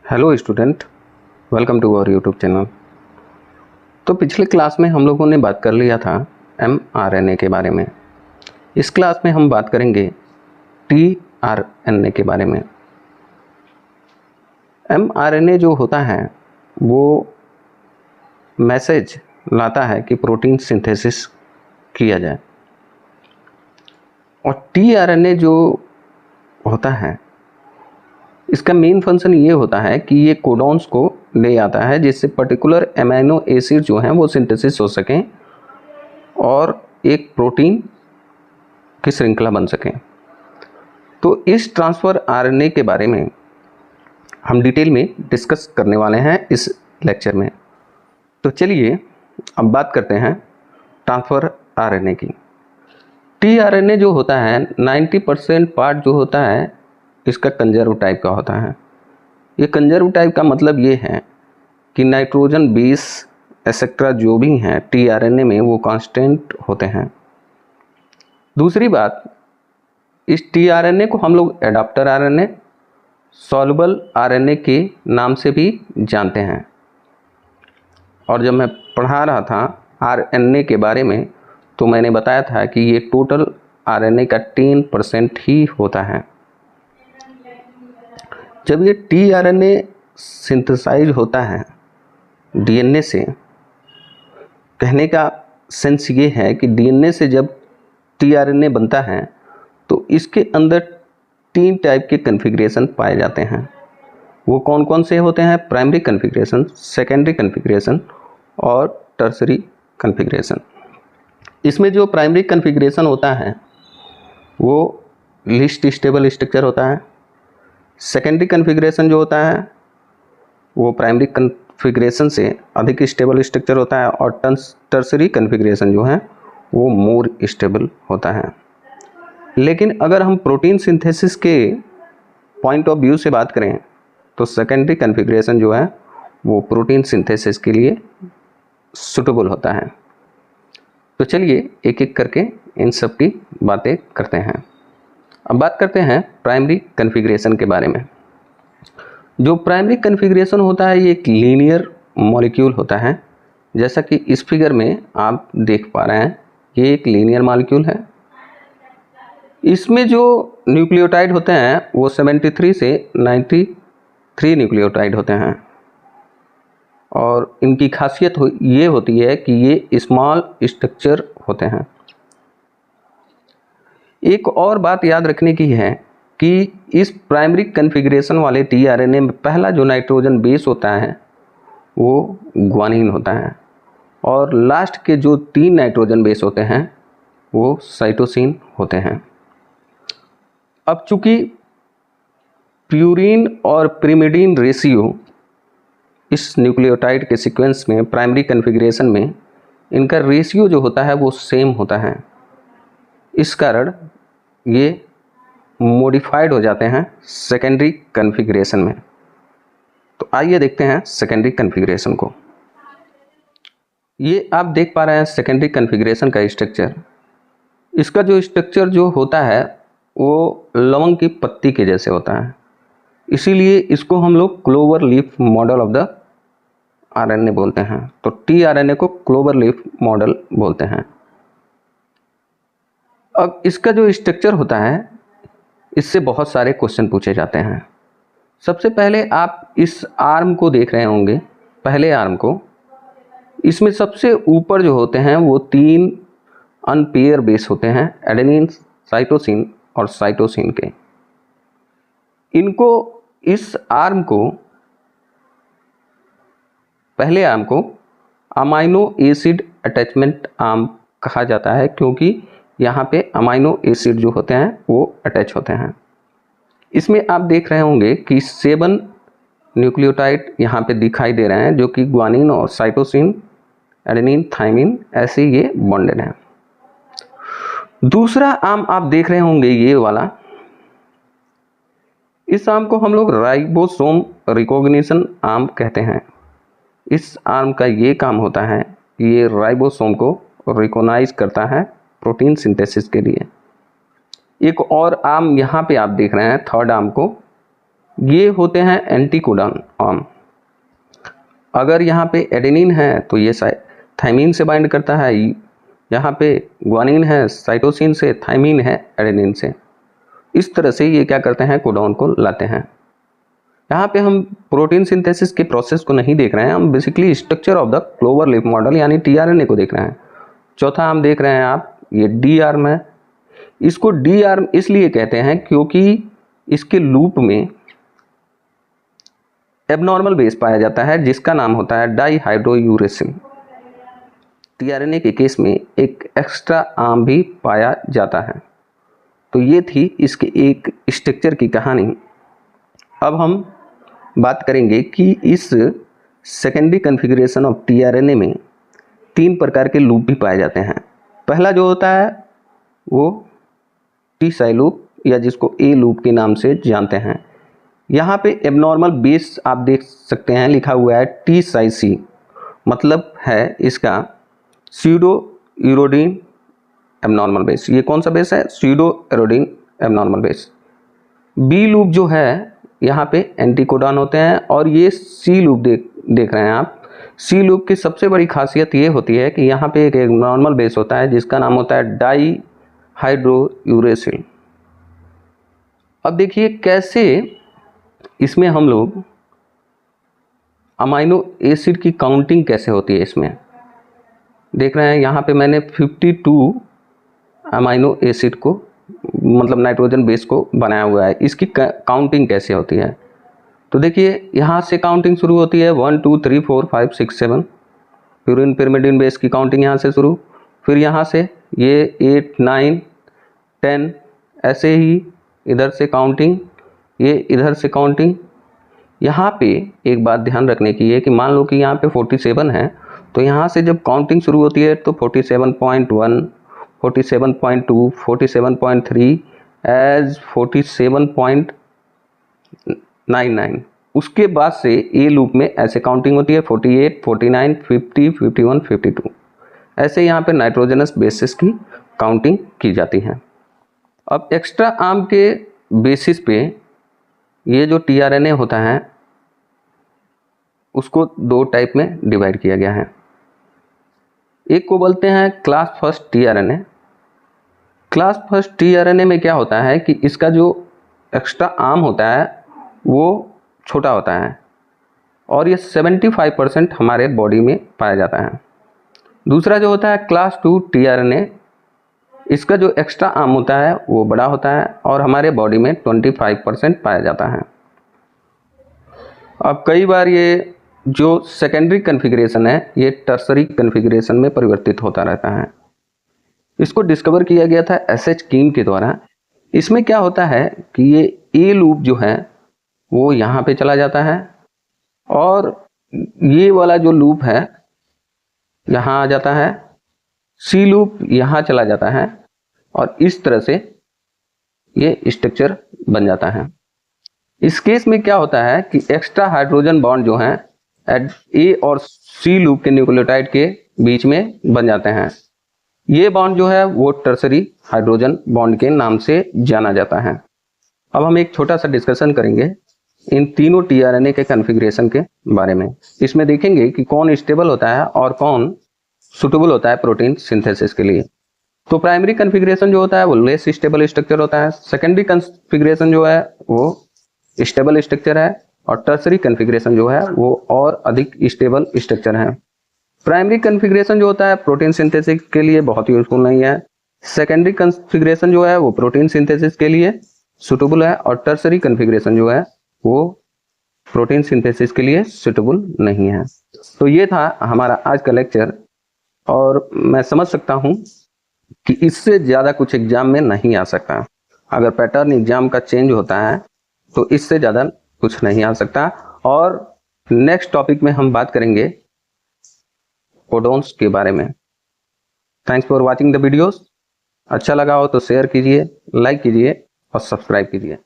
Hello student, welcome to our YouTube channel. तो पिछले class में हम लोगों ने बात कर लिया था mRNA के बारे में। इस क्लास में हम बात करेंगे tRNA के बारे में। mRNA जो होता है वो मैसेज लाता है कि प्रोटीन सिंथेसिस किया जाए, और tRNA जो होता है इसका मेन फंक्शन ये होता है कि ये कोडॉन्स को ले आता है जिससे पर्टिकुलर अमीनो एसिड जो हैं वो सिंथेसिस हो सकें और एक प्रोटीन की श्रृंखला बन सकें। तो इस ट्रांसफ़र आरएनए के बारे में हम डिटेल में डिस्कस करने वाले हैं इस लेक्चर में। तो चलिए अब बात करते हैं ट्रांसफ़र आरएनए की। टीआरएनए जो होता है 90% पार्ट जो होता है इसका कंजर्व टाइप का होता है। ये कंजर्व टाइप का मतलब ये है कि नाइट्रोजन बेस एक्सेट्रा जो भी हैं टीआरएनए में वो कांस्टेंट होते हैं। दूसरी बात, इस टीआरएनए को हम लोग एडाप्टर आरएनए, सॉल्युबल आरएनए के नाम से भी जानते हैं। और जब मैं पढ़ा रहा था आरएनए के बारे में तो मैंने बताया था कि ये टोटल आरएनए का 10% ही होता है। जब ये टीआरएनए सिंथेसाइज होता है डीएनए से, कहने का सेंस ये है कि डीएनए से जब टीआरएनए बनता है तो इसके अंदर 3 टाइप के कन्फिग्रेशन पाए जाते हैं। वो कौन कौन से होते हैं? प्राइमरी कन्फिग्रेशन, सेकेंडरी कन्फिग्रेशन और टर्सरी कन्फिग्रेशन। इसमें जो प्राइमरी कन्फिग्रेशन होता है वो लीस्ट स्टेबल स्ट्रक्चर होता है। सेकेंडरी कन्फिग्रेशन जो होता है वो प्राइमरी कन्फिग्रेशन से अधिक स्टेबल स्ट्रक्चर होता है, और टर्सरी कन्फिग्रेशन जो है वो मोर स्टेबल होता है। लेकिन अगर हम प्रोटीन सिंथेसिस के पॉइंट ऑफ व्यू से बात करें तो सेकेंडरी कन्फिग्रेशन जो है वो प्रोटीन सिंथेसिस के लिए सूटेबल होता है। तो चलिए एक एक करके इन सब की बातें करते हैं। अब बात करते हैं प्राइमरी कन्फिग्रेशन के बारे में। जो प्राइमरी कन्फिग्रेशन होता है ये एक लीनियर मॉलिक्यूल होता है। जैसा कि इस फिगर में आप देख पा रहे हैं, ये एक लीनियर मॉलिक्यूल है। इसमें जो न्यूक्लियोटाइड होते हैं वो 73 से 93 न्यूक्लियोटाइड होते हैं, और इनकी खासियत ये होती है कि ये स्मॉल स्ट्रक्चर होते हैं। एक और बात याद रखने की है कि इस प्राइमरी कन्फिग्रेशन वाले टीआरएनए में पहला जो नाइट्रोजन बेस होता है वो ग्वानिन होता है, और लास्ट के जो 3 नाइट्रोजन बेस होते हैं वो साइटोसिन होते हैं। अब चूंकि प्यूरिन और पिरिमिडीन रेशियो इस न्यूक्लियोटाइड के सीक्वेंस में प्राइमरी कन्फिग्रेशन में इनका रेशियो जो होता है वो सेम होता है, इस कारण ये मॉडिफाइड हो जाते हैं सेकेंडरी कन्फिग्रेशन में। तो आइए देखते हैं सेकेंडरी कन्फिग्रेशन को। ये आप देख पा रहे हैं सेकेंडरी कन्फिग्रेशन का स्ट्रक्चर। इसका जो स्ट्रक्चर जो होता है वो लवंग की पत्ती के जैसे होता है, इसीलिए इसको हम लोग clover leaf model of the RNA बोलते हैं। तो टीआरएनए को क्लोवर लीफ मॉडल बोलते हैं। अब इसका जो स्ट्रक्चर होता है इससे बहुत सारे क्वेश्चन पूछे जाते हैं। सबसे पहले आप इस आर्म को देख रहे होंगे, पहले आर्म को। इसमें सबसे ऊपर जो होते हैं वो 3 अनपेयर बेस होते हैं, एडेनिन, साइटोसिन और साइटोसिन के। इनको, इस आर्म को, पहले आर्म को अमाइनो एसिड अटैचमेंट आर्म कहा जाता है, क्योंकि यहाँ पे अमाइनो एसिड जो होते हैं वो अटैच होते हैं। इसमें आप देख रहे होंगे कि 7 न्यूक्लियोटाइड यहाँ पे दिखाई दे रहे हैं, जो कि ग्वानिन और साइटोसिन, एडेनिन, थाइमिन, ऐसे ये बॉन्डेड हैं। दूसरा आर्म आप देख रहे होंगे ये वाला, इस आर्म को हम लोग राइबोसोम रिकॉग्निशन आर्म कहते हैं। इस आर्म का ये काम होता है कि ये राइबोसोम को रिकॉग्नाइज करता है प्रोटीन सिंथेसिस के लिए। एक और आर्म यहाँ पे आप देख रहे हैं, थर्ड आर्म को, ये होते हैं एंटीकोडॉन आर्म। अगर यहाँ पे एडेनिन है तो ये थाइमिन से बाइंड करता है, यहाँ पे ग्वानिन है साइटोसिन से, थाइमिन है एडेनिन से। इस तरह से ये क्या करते हैं, कोडॉन को लाते हैं। यहाँ पे हम प्रोटीन सिंथेसिस के प्रोसेस को नहीं देख रहे हैं, हम basically structure of the clover leaf model यानी टीआरएनए को देख रहे हैं। चौथा हम देख रहे हैं आप, ये डी आर्म है। इसको डी आर्म इसलिए कहते हैं क्योंकि इसके लूप में एबनॉर्मल बेस पाया जाता है जिसका नाम होता है डाईहाइड्रोयूरेसिल। टीआरएनए के केस में एक एक्स्ट्रा आर्म भी पाया जाता है। तो ये थी इसके एक स्ट्रक्चर की कहानी। अब हम बात करेंगे कि इस सेकेंडरी कॉन्फ़िगरेशन ऑफ टीआरएनए में 3 प्रकार के लूप भी पाए जाते हैं। पहला जो होता है वो टी साई लूप या जिसको ए लूप के नाम से जानते हैं। यहाँ पे एबनॉर्मल बेस आप देख सकते हैं, लिखा हुआ है टी साई सी, मतलब है इसका स्यूडो यूरोडीन एबनॉर्मल बेस। ये कौन सा बेस है, pseudouridine abnormal base. B loop जो है यहाँ पे एंटीकोडॉन होते हैं, और ये सी लूप देख रहे हैं आप। सी लूप की सबसे बड़ी खासियत ये होती है कि यहाँ पे एक एबनॉर्मल बेस होता है जिसका नाम होता है डाईहाइड्रोयूरेसिल। अब देखिए कैसे इसमें हम लोग अमाइनो एसिड की काउंटिंग कैसे होती है। इसमें देख रहे हैं यहाँ पे मैंने 52 अमाइनो एसिड को, मतलब नाइट्रोजन बेस को बनाया हुआ है। इसकी काउंटिंग कैसे होती है तो देखिए यहाँ से काउंटिंग शुरू होती है 1 2 3 4 5 6 7। प्यूरिन पिरिमिडिन बेस की काउंटिंग यहाँ से शुरू, फिर यहाँ से ये 8 9 10, ऐसे ही इधर से काउंटिंग, ये इधर से काउंटिंग। यहाँ पे एक बात ध्यान रखने की है कि मान लो कि यहाँ पे 47 है, तो यहाँ से जब काउंटिंग शुरू होती है तो 47.1, 47.2, 47.3 एज 47.99। उसके बाद से ए लूप में ऐसे काउंटिंग होती है 48, 49, 50, 51, 52। ऐसे यहाँ पे नाइट्रोजनस बेसिस की काउंटिंग की जाती है। अब एक्स्ट्रा आर्म के बेसिस पे ये जो टीआरएनए होता है उसको 2 टाइप में डिवाइड किया गया है। एक को बोलते हैं class first tRNA. Class first tRNA में क्या होता है कि इसका जो एक्स्ट्रा आर्म होता है वो छोटा होता है, और ये 75% हमारे बॉडी में पाया जाता है। दूसरा जो होता है क्लास 2 टीआरएनए, इसका जो एक्स्ट्रा आर्म होता है वो बड़ा होता है और हमारे बॉडी में 25% पाया जाता है। अब कई बार ये जो सेकेंडरी कॉन्फ़िगरेशन है ये टर्सरी कॉन्फ़िगरेशन में परिवर्तित होता रहता है। इसको डिस्कवर किया गया था एसएच कीम के द्वारा। इसमें क्या होता है कि ये ए लूप जो है वो यहाँ पे चला जाता है, और ये वाला जो लूप है यहाँ आ जाता है, सी लूप यहाँ चला जाता है, और इस तरह से ये स्ट्रक्चर बन जाता है। इस केस में क्या होता है कि एक्स्ट्रा हाइड्रोजन बॉन्ड जो है ए और सी लूप के न्यूक्लियोटाइड के बीच में बन जाते हैं। ये बॉन्ड जो है वो टर्सरी हाइड्रोजन बॉन्ड के नाम से जाना जाता है। अब हम एक छोटा सा डिस्कशन करेंगे इन तीनों टीआरएनए के कॉन्फ़िगरेशन के बारे में। इसमें देखेंगे कि कौन स्टेबल होता है और कौन सुटेबल होता है प्रोटीन सिंथेसिस के लिए। तो प्राइमरी कॉन्फ़िगरेशन जो होता है वो लेस स्टेबल स्ट्रक्चर होता है, सेकेंडरी कॉन्फ़िगरेशन जो है वो स्टेबल स्ट्रक्चर है, और टर्सरी कॉन्फ़िगरेशन जो है वो और अधिक स्टेबल स्ट्रक्चर है। प्राइमरी कॉन्फ़िगरेशन जो होता है प्रोटीन सिंथेसिस के लिए बहुत यूजफुल नहीं है, सेकेंडरी कॉन्फ़िगरेशन जो है वो प्रोटीन सिंथेसिस के लिए सुटेबल है, और टर्सरी कॉन्फ़िगरेशन जो है वो प्रोटीन सिंथेसिस के लिए सुटेबल नहीं है। तो ये था हमारा आज का लेक्चर, और मैं समझ सकता हूँ कि इससे ज़्यादा कुछ एग्जाम में नहीं आ सकता। अगर पैटर्न एग्जाम का चेंज होता है तो इससे ज़्यादा कुछ नहीं आ सकता। और नेक्स्ट टॉपिक में हम बात करेंगे कोडॉन्स के बारे में। Thanks for watching the videos. अच्छा लगा हो तो शेयर कीजिए, लाइक कीजिए और सब्सक्राइब कीजिए।